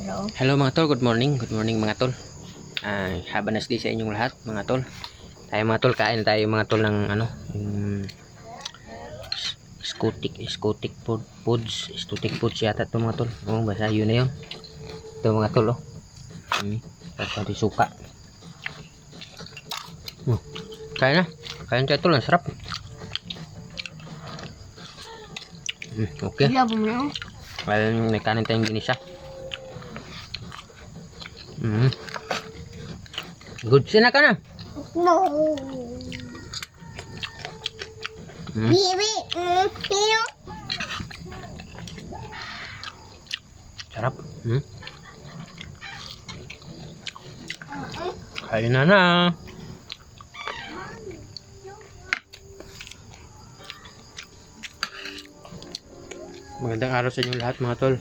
Hello. Hello mga tol, good morning. Good morning mga tol. Have a nice day sa inyong lahat mga tol. Tayo mga tol, kain tayo mga tol ng ano, Scotic foods yata ito mga tol. Oo, basta yun na yun. Ito mga tol, oh. Pati suka. Kain na. Kain tayo tol, ang sarap. Okay. Iya, bumili. Well, may kanin tayong ginisa. Good sina ka na. No. Mm. Bibi. Pino. Sarap. Kain na na. Magandang araw sa inyo lahat mga tol.